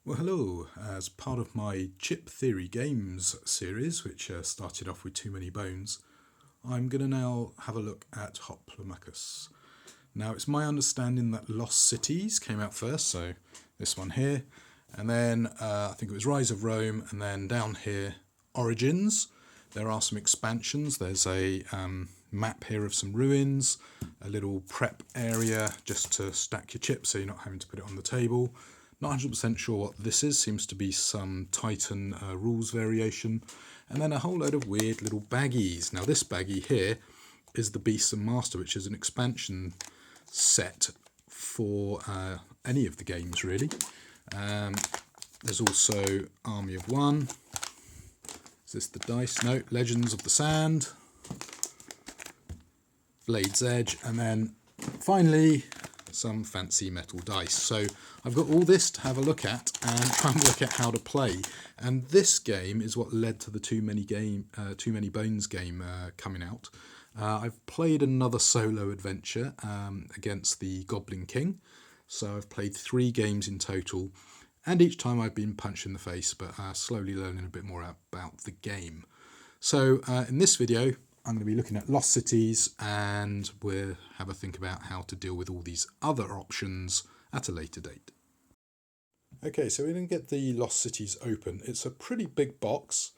Well, hello. As part of my Chip Theory Games series, which started off with Too Many Bones, I'm going to now have a look at Hoplomachus. Now, it's my understanding that Lost Cities came out first, so this one here, and then I think it was Rise of Rome, and then down here, Origins. There are some expansions. There's a map here of some ruins, a little prep area just to stack your chips so you're not having to put it on the table. Not 100% sure what this is, seems to be some Titan rules variation. And then a whole load of weird little baggies. Now this baggie here is the Beast and Master, which is an expansion set for any of the games really. There's also Army of One. Is this the dice? No, Legends of the Sand. Blade's Edge, and then finally some fancy metal dice. So I've got all this to have a look at and try and work out how to play. And this game is what led to the Too Many Bones game coming out. I've played another solo adventure against the Goblin King. So I've played 3 games in total, and each time I've been punched in the face, but slowly learning a bit more about the game. So in this video, I'm going to be looking at Lost Cities, and we'll have a think about how to deal with all these other options at a later date. Okay, so we're going to get the Lost Cities open. It's a pretty big box,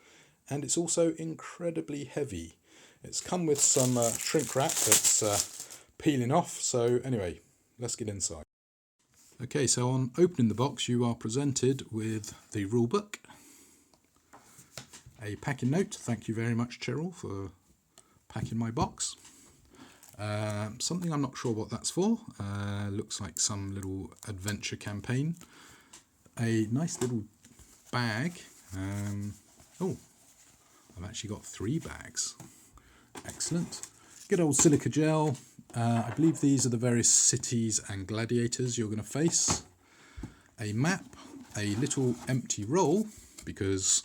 and it's also incredibly heavy. It's come with some shrink wrap that's peeling off, so anyway, let's get inside. Okay, so on opening the box, you are presented with the rulebook, a packing note. Thank you very much, Cheryl, for packing my box. Something I'm not sure what that's for. Looks like some little adventure campaign. A nice little bag. Oh, I've actually got 3 bags. Excellent. Good old silica gel. I believe these are the various cities and gladiators you're going to face. A map, a little empty roll, because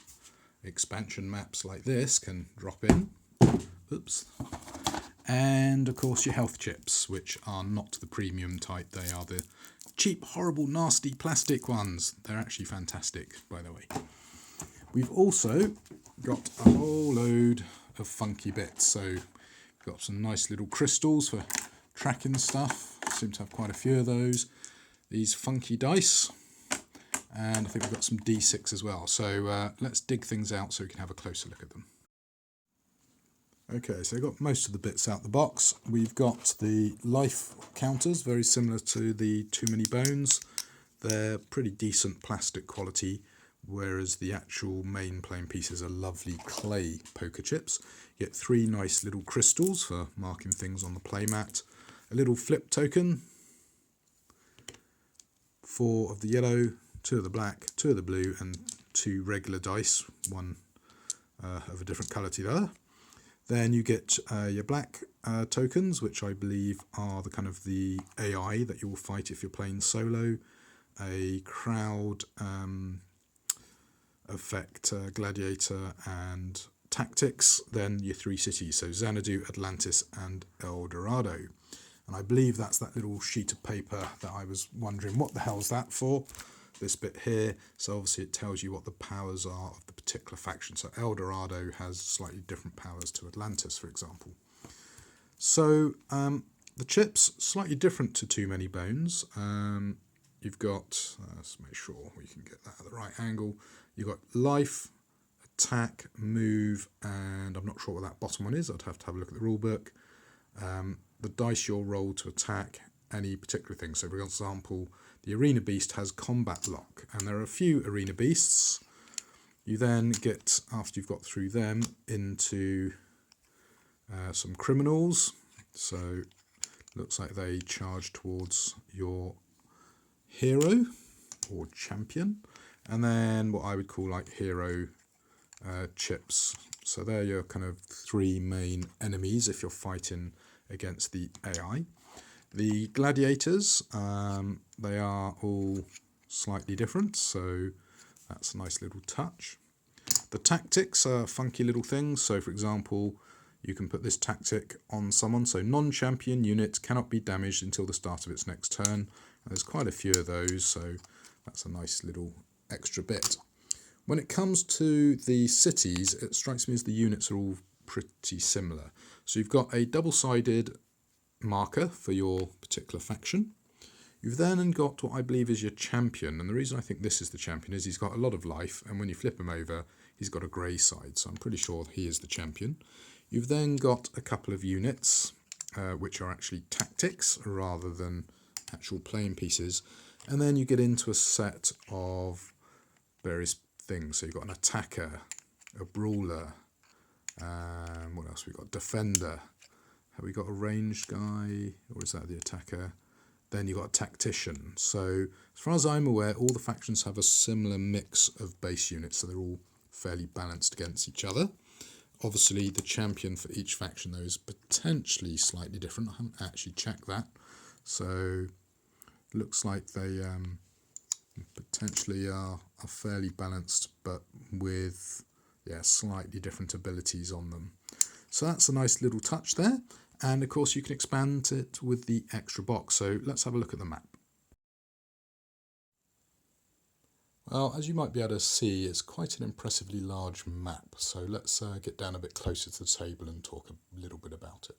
expansion maps like this can drop in. Oops. And of course your health chips, which are not the premium type. They are the cheap, horrible, nasty plastic ones. They're actually fantastic, by the way. We've also got a whole load of funky bits. So we've got some nice little crystals for tracking stuff. Seem to have quite a few of those. These funky dice. And I think we've got some D6 as well. So let's dig things out so we can have a closer look at them. Okay, so we've got most of the bits out the box. We've got the life counters, very similar to the Too Many Bones. They're pretty decent plastic quality, whereas the actual main playing pieces are lovely clay poker chips. You get 3 nice little crystals for marking things on the playmat. A little flip token, 4 of the yellow, 2 of the black, 2 of the blue, and 2 regular dice, one of a different colour to the other. Then you get your black tokens, which I believe are the kind of the AI that you will fight if you're playing solo. A crowd effect, gladiator, and tactics. Then your 3 cities, so Xanadu, Atlantis, and El Dorado. And I believe that's that little sheet of paper that I was wondering what the hell's that for. This bit here, so obviously it tells you what the powers are of the particular faction. So El Dorado has slightly different powers to Atlantis, for example. So the chips, slightly different to Too Many Bones. You've got, let's make sure we can get that at the right angle. You've got life, attack, move, and I'm not sure what that bottom one is. I'd have to have a look at the rule book. The dice you'll roll to attack any particular thing. So for example, the Arena Beast has combat lock, and there are a few Arena Beasts. You then get, after you've got through them, into some criminals. So looks like they charge towards your hero or champion, and then what I would call like hero chips. So they're your kind of 3 main enemies if you're fighting against the AI. The gladiators, they are all slightly different, so that's a nice little touch. The tactics are funky little things. So for example, you can put this tactic on someone. So non-champion unit cannot be damaged until the start of its next turn. And there's quite a few of those, so that's a nice little extra bit. When it comes to the cities, it strikes me as the units are all pretty similar. So you've got a double-sided marker for your particular faction. You've then got what I believe is your champion, and the reason I think this is the champion is he's got a lot of life, and when you flip him over, he's got a grey side, so I'm pretty sure he is the champion. You've then got a couple of units, which are actually tactics rather than actual playing pieces, and then you get into a set of various things. So you've got an attacker, a brawler, what else we got? Defender. Have we got a ranged guy, or is that the attacker? Then you've got a tactician. So as far as I'm aware, all the factions have a similar mix of base units, so they're all fairly balanced against each other. Obviously, the champion for each faction, though, is potentially slightly different. I haven't actually checked that. So it looks like they potentially are fairly balanced, but with slightly different abilities on them. So that's a nice little touch there. And of course you can expand it with the extra box. So let's have a look at the map. Well, as you might be able to see, it's quite an impressively large map. So let's get down a bit closer to the table and talk a little bit about it.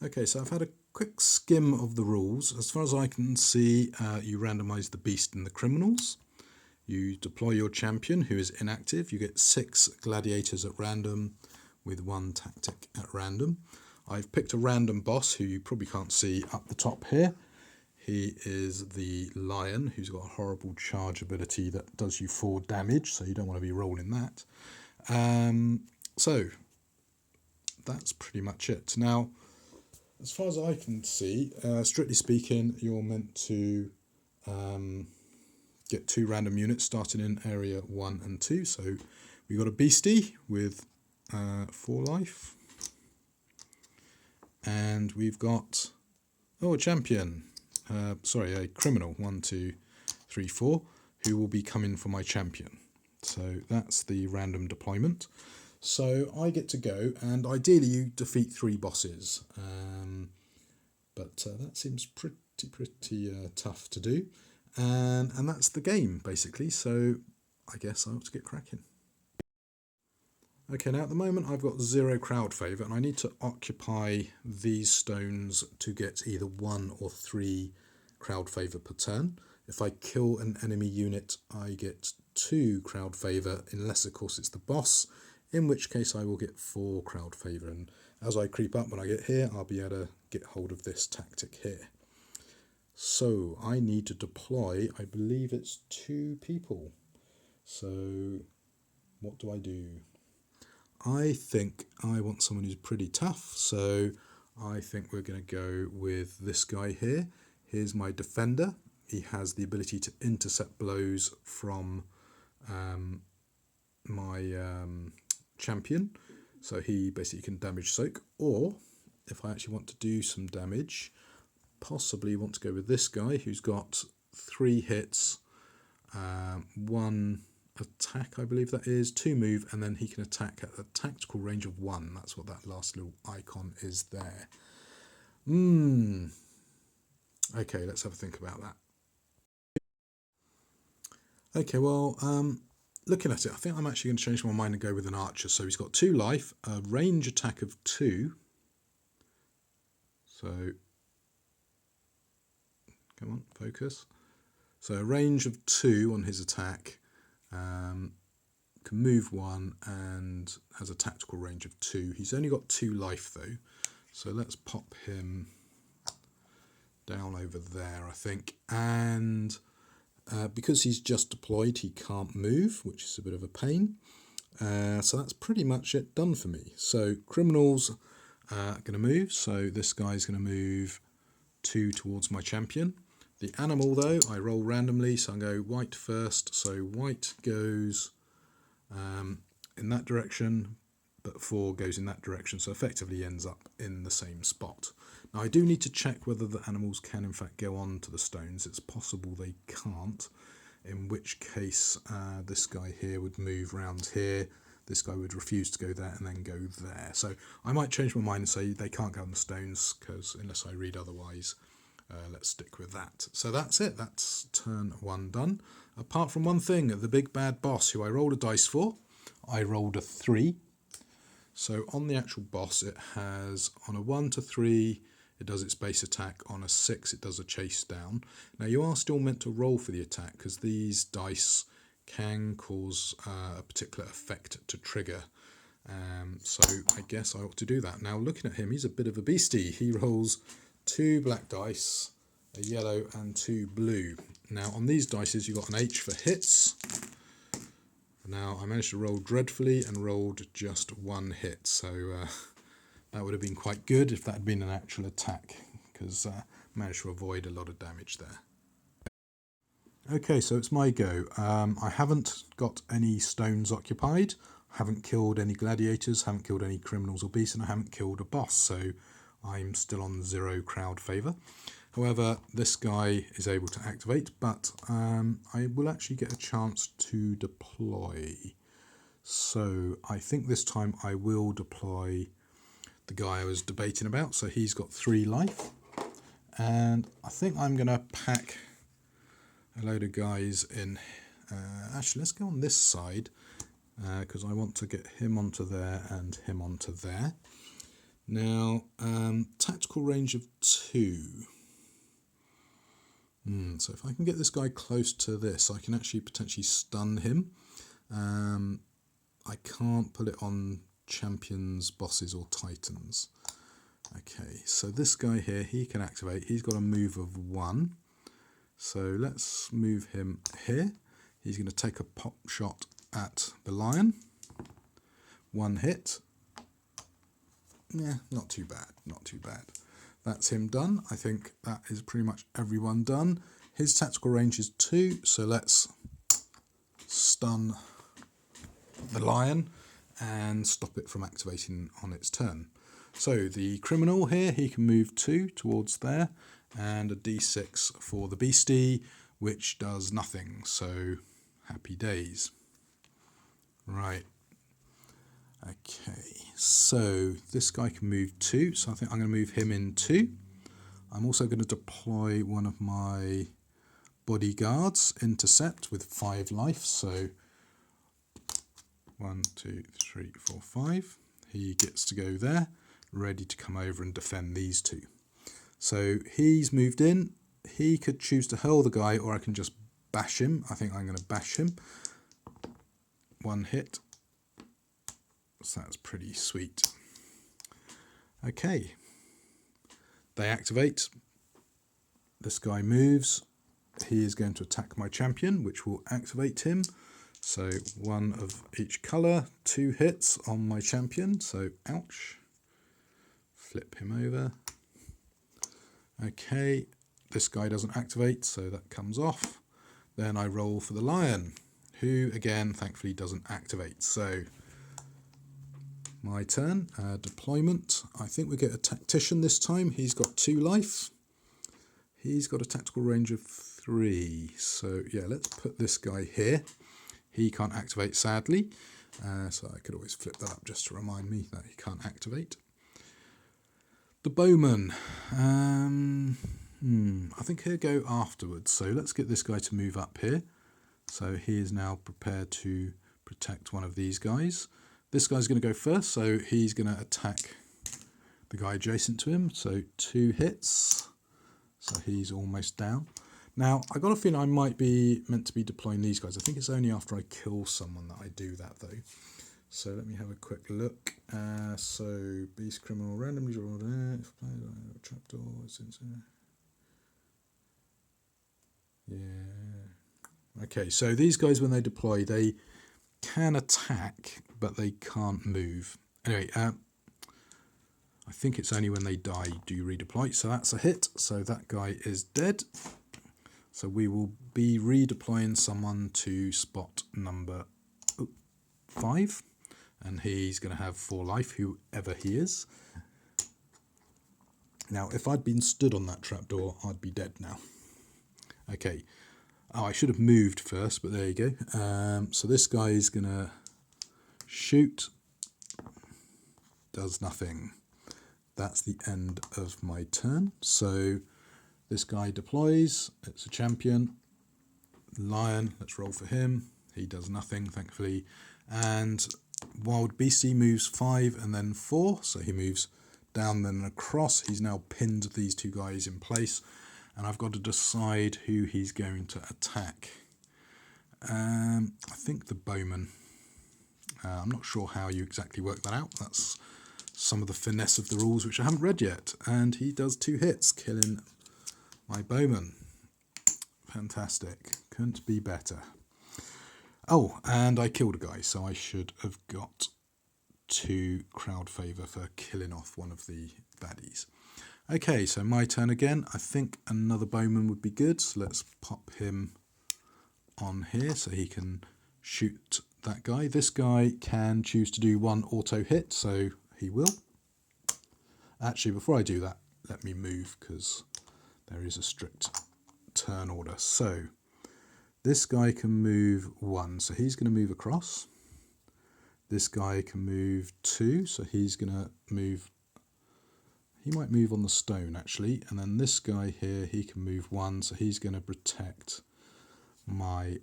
Okay, so I've had a quick skim of the rules. As far as I can see, you randomise the beast and the criminals. You deploy your champion, who is inactive. You get 6 gladiators at random with 1 tactic at random. I've picked a random boss who you probably can't see up the top here. He is the lion, who's got a horrible charge ability that does you 4 damage, so you don't want to be rolling that. So that's pretty much it. Now, as far as I can see, strictly speaking, you're meant to get 2 random units starting in area 1 and 2. So we've got a beastie with 4 life. And we've got, a champion, a criminal, 1, 2, 3, 4, who will be coming for my champion. So that's the random deployment. So I get to go, and ideally you defeat 3 bosses. But that seems pretty tough to do. And that's the game, basically. So I guess I ought to get cracking. Okay, now at the moment I've got 0 crowd favour, and I need to occupy these stones to get either 1 or 3 crowd favour per turn. If I kill an enemy unit, I get 2 crowd favour, unless of course it's the boss, in which case I will get 4 crowd favour. And as I creep up when I get here, I'll be able to get hold of this tactic here. So I need to deploy, I believe it's 2 people. So what do? I think I want someone who's pretty tough, so I think we're going to go with this guy here. Here's my defender. He has the ability to intercept blows from my champion, so he basically can damage soak. Or if I actually want to do some damage, possibly want to go with this guy who's got 3 hits, 1 attack, I believe that is, 2 move, and then he can attack at a tactical range of 1. That's what that last little icon is there. Okay, let's have a think about that. Okay, well, looking at it, I think I'm actually going to change my mind and go with an archer. So he's got 2 life, a range attack of 2. So, come on, focus. So a range of 2 on his attack. Can move 1 and has a tactical range of 2. He's only got 2 life though, so let's pop him down over there, I think. And because he's just deployed, he can't move, which is a bit of a pain. So that's pretty much it done for me. So criminals are going to move, so this guy's going to move 2 towards my champion. The animal, though, I roll randomly, so I'll go white first. So white goes in that direction, but 4 goes in that direction, so effectively ends up in the same spot. Now, I do need to check whether the animals can, in fact, go on to the stones. It's possible they can't, in which case this guy here would move round here. This guy would refuse to go there and then go there. So I might change my mind and say they can't go on the stones, because unless I read otherwise, Let's stick with that. So that's it. That's turn 1 done. Apart from one thing, the big bad boss who I rolled a dice for, I rolled a 3. So on the actual boss, it has on a 1 to 3, it does its base attack. On a 6, it does a chase down. Now you are still meant to roll for the attack because these dice can cause a particular effect to trigger. So I guess I ought to do that. Now looking at him, he's a bit of a beastie. He rolls 2 black dice, a yellow and 2 blue. Now on these dice you got an H for hits. Now I managed to roll dreadfully and rolled just 1 hit, so that would have been quite good if that had been an actual attack, because I managed to avoid a lot of damage there. Okay, so it's my go. I haven't got any stones occupied, haven't killed any gladiators, haven't killed any criminals or beasts, and I haven't killed a boss, so I'm still on 0 crowd favour. However, this guy is able to activate, but I will actually get a chance to deploy. So I think this time I will deploy the guy I was debating about. So he's got 3 life. And I think I'm going to pack a load of guys in. Actually, let's go on this side because I want to get him onto there and him onto there. Now, tactical range of 2. So if I can get this guy close to this, I can actually potentially stun him. I can't put it on champions, bosses or titans. Okay, so this guy here, he can activate. He's got a move of 1. So let's move him here. He's going to take a pop shot at the lion. 1 hit. Yeah, not too bad, not too bad. That's him done. I think that is pretty much everyone done. His tactical range is 2, so let's stun the lion and stop it from activating on its turn. So the criminal here, he can move 2 towards there, and a d6 for the beastie, which does nothing, so happy days. Right. Okay, so this guy can move 2, so I think I'm going to move him in 2. I'm also going to deploy one of my bodyguards, intercept, with 5 life, so 1, 2, 3, 4, 5. He gets to go there, ready to come over and defend these 2. So he's moved in. He could choose to hurl the guy, or I can just bash him. I think I'm going to bash him. 1 hit. So that's pretty sweet. Okay. They activate. This guy moves. He is going to attack my champion, which will activate him. So 1 of each colour, 2 hits on my champion. So ouch. Flip him over. Okay. This guy doesn't activate, so that comes off. Then I roll for the lion, who again, thankfully, doesn't activate. So my turn, deployment. I think we get a tactician this time. He's got 2 life. He's got a tactical range of 3. So yeah, let's put this guy here. He can't activate, sadly. So I could always flip that up just to remind me that he can't activate. The bowman. I think he'll go afterwards. So let's get this guy to move up here. So he is now prepared to protect one of these guys. This guy's going to go first, so he's going to attack the guy adjacent to him. So 2 hits. So he's almost down. Now, I got a feeling I might be meant to be deploying these guys. I think it's only after I kill someone that I do that, though. So let me have a quick look. So beast criminal randomly draw trapdoor. Yeah. Okay, so these guys, when they deploy, they can attack, but they can't move. Anyway, I think it's only when they die do you redeploy. So that's a hit. So that guy is dead. So we will be redeploying someone to spot number 5. And he's going to have 4 life, whoever he is. Now, if I'd been stood on that trapdoor, I'd be dead now. Okay. Oh, I should have moved first, but there you go. So this guy is going to shoot. Does nothing. That's the end of my turn. So This guy deploys, it's a champion. Lion, let's roll for him. He does nothing, thankfully. And Wild Beastie moves 5 and then 4, so he moves down then across. He's now pinned these two guys in place, and I've got to decide who he's going to attack. I think the bowman. I'm not sure how you exactly work that out. That's some of the finesse of the rules which I haven't read yet. And he does 2 hits, killing my bowman. Fantastic. Couldn't be better. Oh, and I killed a guy, so I should have got 2 crowd favour for killing off one of the baddies. Okay, so my turn again. I think another bowman would be good. So let's pop him on here so he can shoot that guy. This guy can choose to do 1 auto hit, so he will. Actually, before I do that, let me move because there is a strict turn order. So this guy can move 1, so he's going to move across. This guy can move 2, so he's going to move. He might move on the stone actually, and then this guy here, he can move 1, so he's going to protect my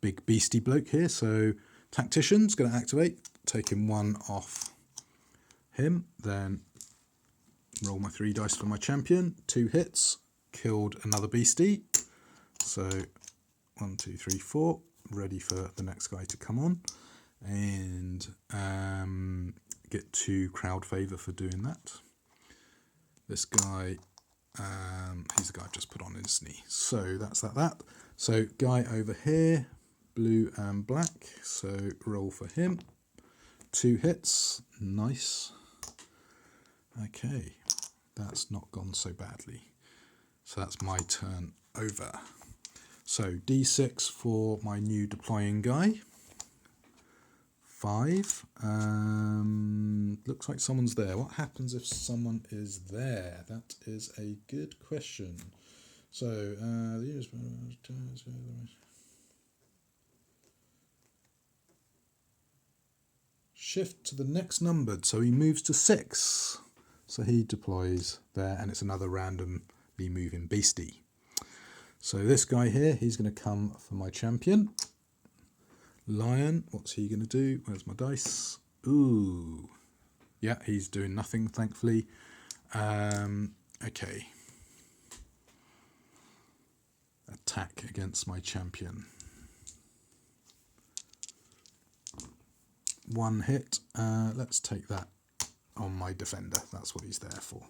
big beastie bloke here. So tactician's going to activate, taking 1 off him, then roll my 3 dice for my champion. 2 hits, killed another beastie. So 1, 2, 3, 4, ready for the next guy to come on, and get 2 crowd favour for doing that. This guy, he's the guy I've just put on, isn't he? So that's that. So guy over here, blue and black, so roll for him. 2 hits, nice. Okay, that's not gone so badly. So that's my turn over. So D6 for my new deploying guy. 5. Looks like someone's there. What happens if someone is there? That is a good question. So shift to the next numbered, so he moves to 6. So he deploys there, and it's another randomly moving beastie. So this guy here, he's going to come for my champion. Lion, what's he going to do? Where's my dice? Ooh. Yeah, he's doing nothing, thankfully. Okay. Attack against my champion. 1 hit. Let's take that on my defender. That's what he's there for.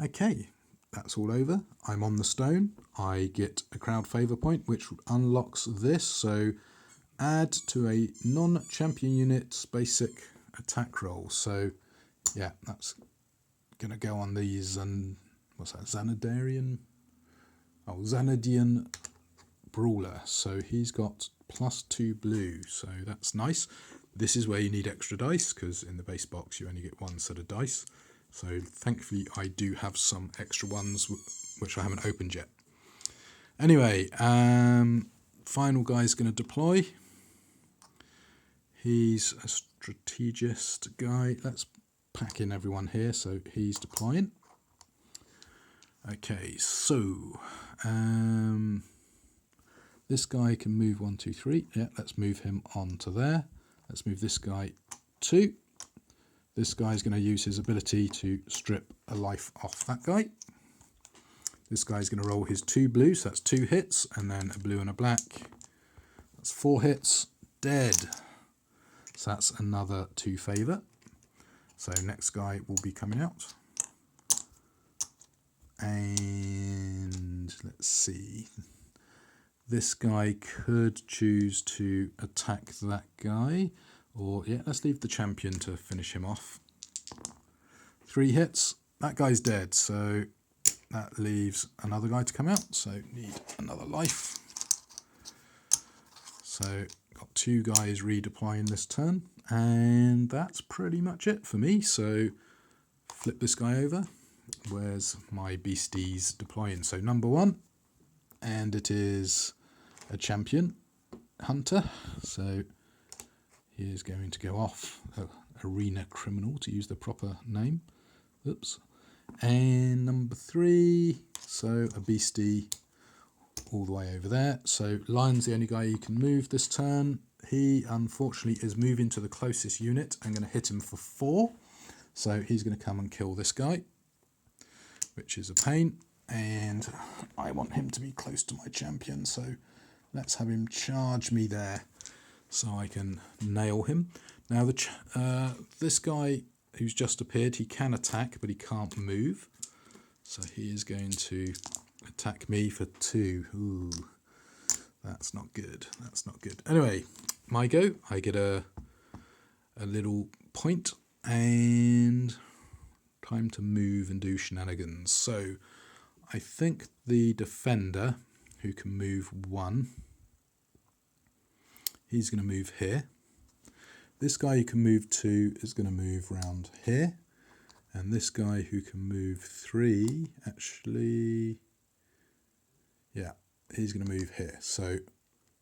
Okay, that's all over. I'm on the stone. I get a crowd favour point, which unlocks this. So add to a non-champion unit's basic attack roll. So yeah, that's going to go on these, and what's that, Xanadian Brawler. So he's got +2 blue, so that's nice. This is where you need extra dice, because in the base box you only get 1 set of dice. So thankfully I do have some extra ones which I haven't opened yet. Anyway, final guy's going to deploy. He's a strategist guy. Let's pack in everyone here. So he's deploying. Okay, so this guy can move 1, 2, 3. Yeah, let's move him on to there. Let's move this guy 2. This guy's going to use his ability to strip a life off that guy. This guy's going to roll his 2 blue, so that's 2 hits, and then a blue and a black. That's 4 hits, dead. So that's another 2 favour. So next guy will be coming out. And let's see. This guy could choose to attack that guy. Or, yeah, let's leave the champion to finish him off. 3 hits. That guy's dead, so that leaves another guy to come out. So need another life. So got 2 guys redeploying this turn. And that's pretty much it for me. So flip this guy over. Where's my beasties deploying? So number 1. And it is a champion hunter. So he is going to go off, arena criminal to use the proper name. Oops. And number 3, so a beastie all the way over there. So lion's the only guy you can move this turn. He unfortunately is moving to the closest unit. I'm going to hit him for 4. So he's going to come and kill this guy, which is a pain. And I want him to be close to my champion, so let's have him charge me there so I can nail him. Now this guy who's just appeared, he can attack, but he can't move. So he is going to attack me for 2. Ooh, that's not good. That's not good. Anyway, my go. I get a little point and time to move and do shenanigans. So I think the defender, who can move 1, he's going to move here. This guy who can move 2 is going to move round here. And this guy who can move 3, actually, yeah, he's going to move here. So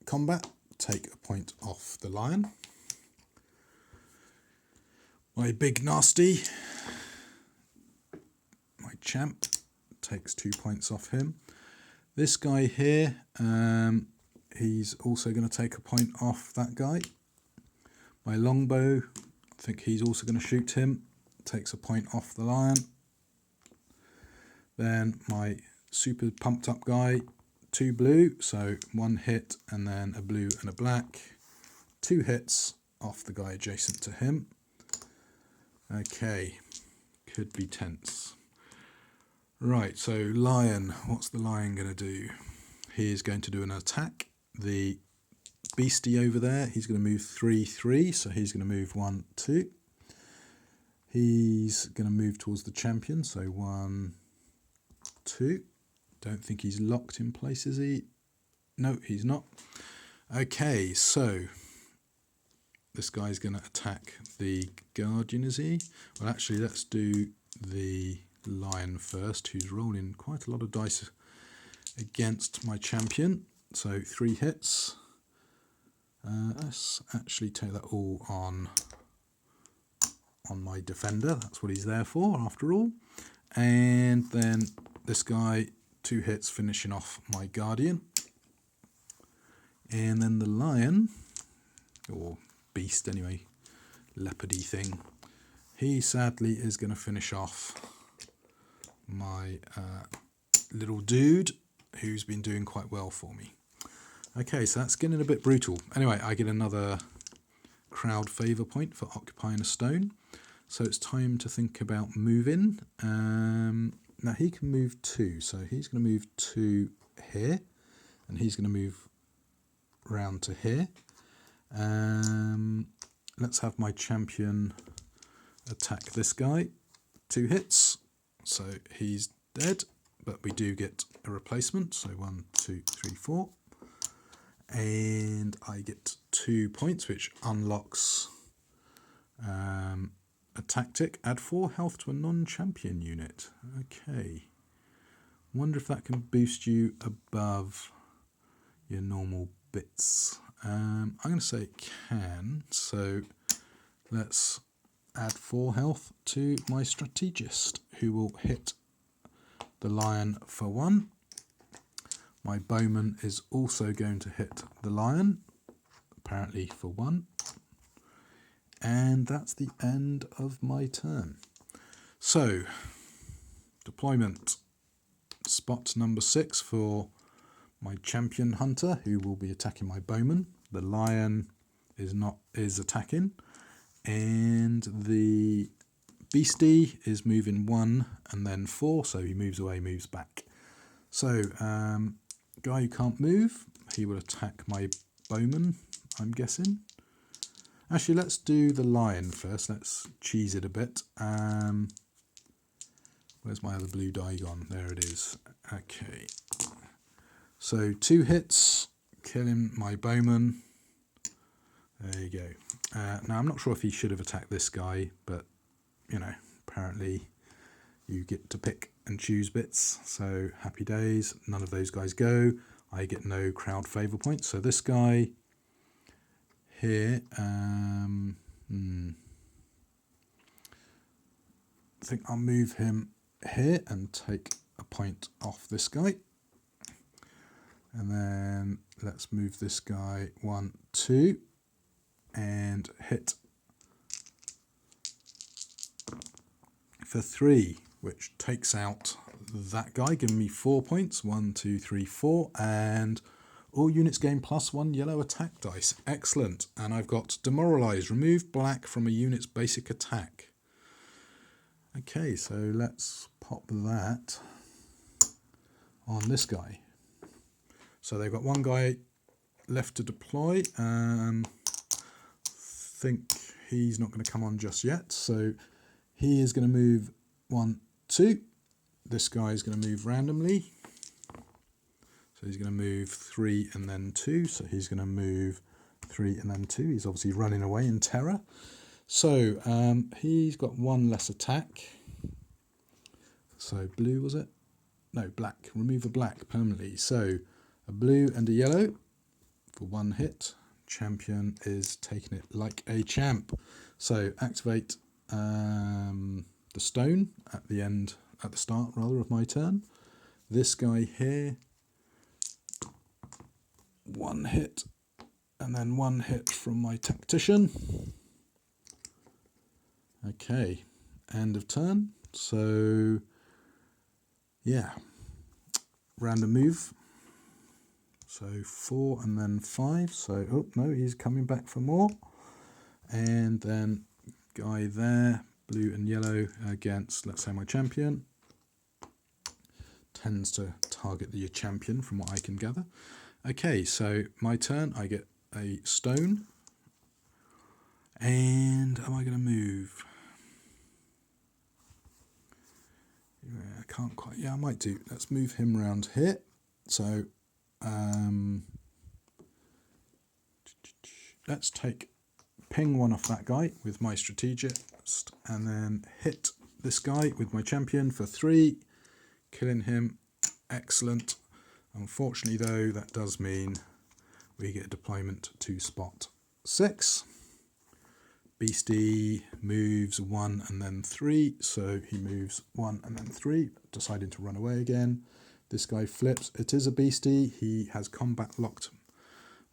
combat, take a point off the lion. My big nasty, my champ, takes 2 points off him. This guy here, he's also going to take a point off that guy. My longbow, I think he's also going to shoot him, takes a point off the lion. Then my super pumped up guy, 2 blue, so 1 hit and then a blue and a black. 2 hits off the guy adjacent to him. Okay, could be tense. Right, so lion, what's the lion going to do? He is going to do an attack. The beastie over there, he's going to move 3, 3, so he's going to move 1, 2. He's going to move towards the champion, so 1, 2. Don't think he's locked in place, is he? No, he's not. Okay, so this guy's going to attack the guardian, is he? Well, actually, let's do the lion first, who's rolling quite a lot of dice against my champion. So 3 hits. Let's actually take that all on my defender. That's what he's there for, after all. And then this guy, 2 hits, finishing off my guardian. And then the lion, or beast anyway, leopardy thing, he sadly is going to finish off my little dude, who's been doing quite well for me. Okay, so that's getting a bit brutal. Anyway, I get another crowd favour point for occupying a stone. So it's time to think about moving. Now he can move 2, so he's going to move 2 here, and he's going to move round to here. Let's have my champion attack this guy. 2 hits, so he's dead, but we do get a replacement. So 1, 2, 3, 4. And I get 2 points, which unlocks a tactic. Add 4 health to a non-champion unit. Okay. Wonder if that can boost you above your normal bits. I'm going to say it can. So let's add 4 health to my strategist, who will hit the lion for 1. My bowman is also going to hit the lion, apparently for 1. And that's the end of my turn. So, deployment. Spot number 6 for my champion hunter, who will be attacking my bowman. The lion is attacking. And the beastie is moving 1 and then 4, so he moves away, moves back. So, guy who can't move, he will attack my bowman, I'm guessing. Actually, let's do the lion first. Let's cheese it a bit. Where's my other blue die gone? There it is. Okay. So 2 hits, killing my bowman. There you go. Now, I'm not sure if he should have attacked this guy, but, you know, apparently you get to pick and choose bits. So happy days. None of those guys go. I get no crowd favour points. So this guy here, I think I'll move him here and take a point off this guy. And then let's move this guy 1, 2 and hit for 3, which takes out that guy, giving me 4 points. 1, 2, 3, 4, and all units gain +1 yellow attack dice. Excellent. And I've got demoralized. Remove black from a unit's basic attack. Okay, so let's pop that on this guy. So they've got one guy left to deploy. Think he's not going to come on just yet. So he is going to move 1, 2. This guy is going to move randomly. So he's going to move 3 and then 2. So he's going to move 3 and then 2. He's obviously running away in terror. So he's got 1 less attack. So blue, was it? No, black. Remove a black permanently. So a blue and a yellow for 1 hit. Champion is taking it like a champ. So activate the stone at the start of my turn. This guy here, 1 hit, and then 1 hit from my tactician. Okay, end of turn. So yeah, random move. So 4 and then 5. So, oh no, he's coming back for more. And then guy there, blue and yellow against, let's say, my champion. Tends to target the champion from what I can gather. Okay, so my turn, I get a stone. And am I going to move? Yeah, I can't quite. Yeah, I might do. Let's move him around here. So let's ping 1 off that guy with my strategist, and then hit this guy with my champion for 3, killing him. Excellent. Unfortunately though, that does mean we get a deployment to spot 6. Beastie moves 1 and then 3, so he moves 1 and then 3, deciding to run away again. This guy flips. It is a beastie. He has combat locked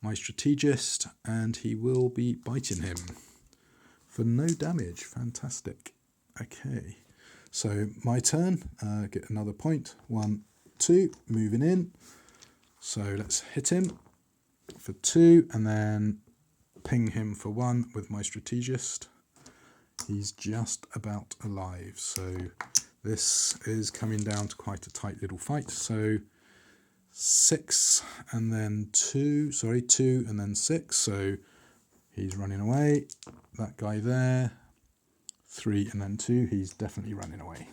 my strategist, and he will be biting him for no damage. Fantastic. Okay, so my turn. Get another point. 1, 2, moving in. So let's hit him for 2, and then ping him for 1 with my strategist. He's just about alive. So this is coming down to quite a tight little fight. So 6 and then 2, 2 and then 6. So he's running away. That guy there, 3 and then 2. He's definitely running away.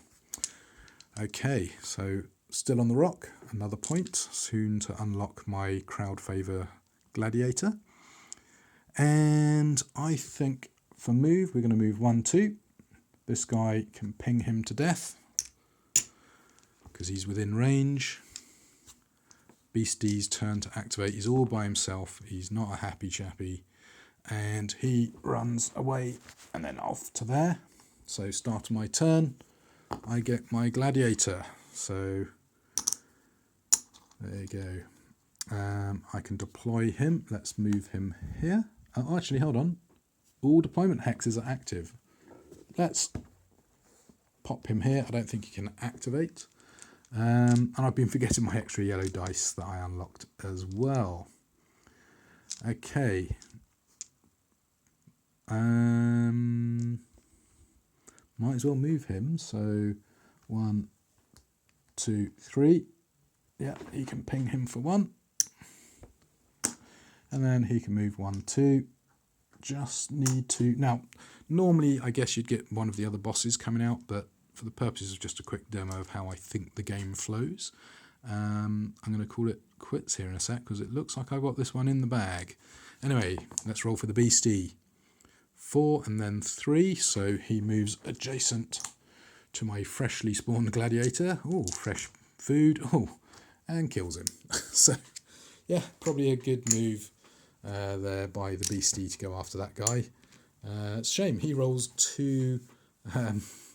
Okay, so still on the rock. Another point. Soon to unlock my crowd favour gladiator. And I think for move, we're going to move 1, 2. This guy can ping him to death because he's within range. Beastie's turn to activate. He's all by himself. He's not a happy chappy. And he runs away and then off to there. So start of my turn, I get my gladiator. So there you go. I can deploy him. Let's move him here. Actually, hold on. All deployment hexes are active. Let's pop him here. I don't think he can activate. And I've been forgetting my extra yellow dice that I unlocked as well. Okay. Might as well move him. So 1, 2, 3. Yeah, he can ping him for 1. And then he can move 1, 2. Just need to... Now, normally I guess you'd get one of the other bosses coming out, but for the purposes of just a quick demo of how I think the game flows, I'm going to call it quits here in a sec because it looks like I've got this one in the bag. Anyway, let's roll for the beastie. 4 and then 3, so he moves adjacent to my freshly spawned gladiator. Oh, fresh food. Oh, and kills him. So, yeah, probably a good move there by the beastie to go after that guy. It's a shame he rolls 2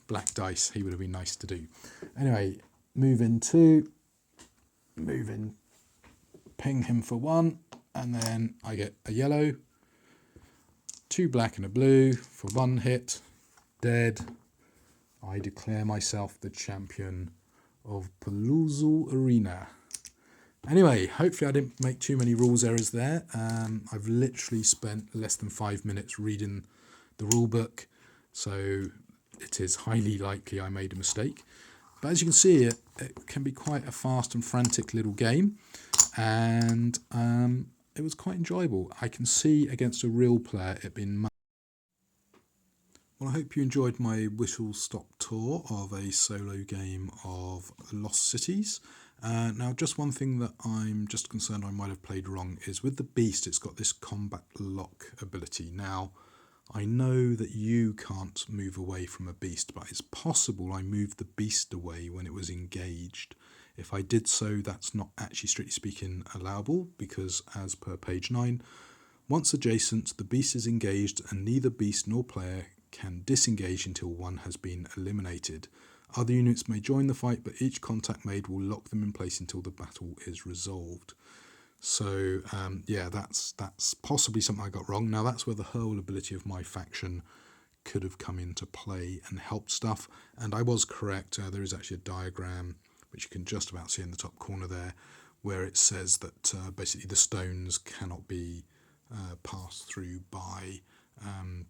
black dice. He would have been nice to do. Anyway, move in 2, move in, ping him for 1, and then I get a yellow, 2 black and a blue for 1 hit, dead. I declare myself the champion of Paluzzo Arena. Anyway, hopefully I didn't make too many rules errors there. I've literally spent less than 5 minutes reading the rule book, so it is highly likely I made a mistake. But as you can see, it can be quite a fast and frantic little game, and it was quite enjoyable. I can see against a real player it being much. Well, I hope you enjoyed my whistle-stop tour of a solo game of Lost Cities. Now, just one thing that I'm just concerned I might have played wrong is with the Beast, it's got this combat lock ability. Now, I know that you can't move away from a Beast, but it's possible I moved the Beast away when it was engaged. If I did so, that's not actually, strictly speaking, allowable, because as per page 9, once adjacent, the Beast is engaged and neither Beast nor player can disengage until one has been eliminated. Other units may join the fight, but each contact made will lock them in place until the battle is resolved. So, yeah, that's possibly something I got wrong. Now, that's where the hurl ability of my faction could have come into play and helped stuff. And I was correct. There is actually a diagram, which you can just about see in the top corner there, where it says that basically the stones cannot be passed through by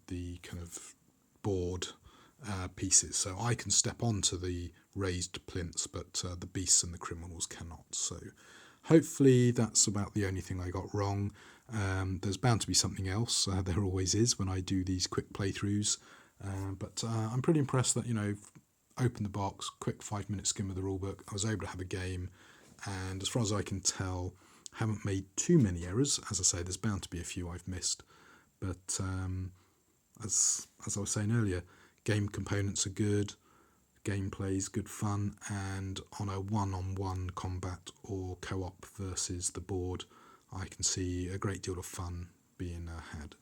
the kind of board pieces. So I can step onto the raised plinths, but the beasts and the criminals cannot. So hopefully that's about the only thing I got wrong. There's bound to be something else. There always is when I do these quick playthroughs. But I'm pretty impressed that, open the box, quick 5-minute skim of the rulebook. I was able to have a game, and as far as I can tell, haven't made too many errors. As I say, there's bound to be a few I've missed. But as I was saying earlier, game components are good, gameplay is good fun, and on a one-on-one combat or co-op versus the board, I can see a great deal of fun being had.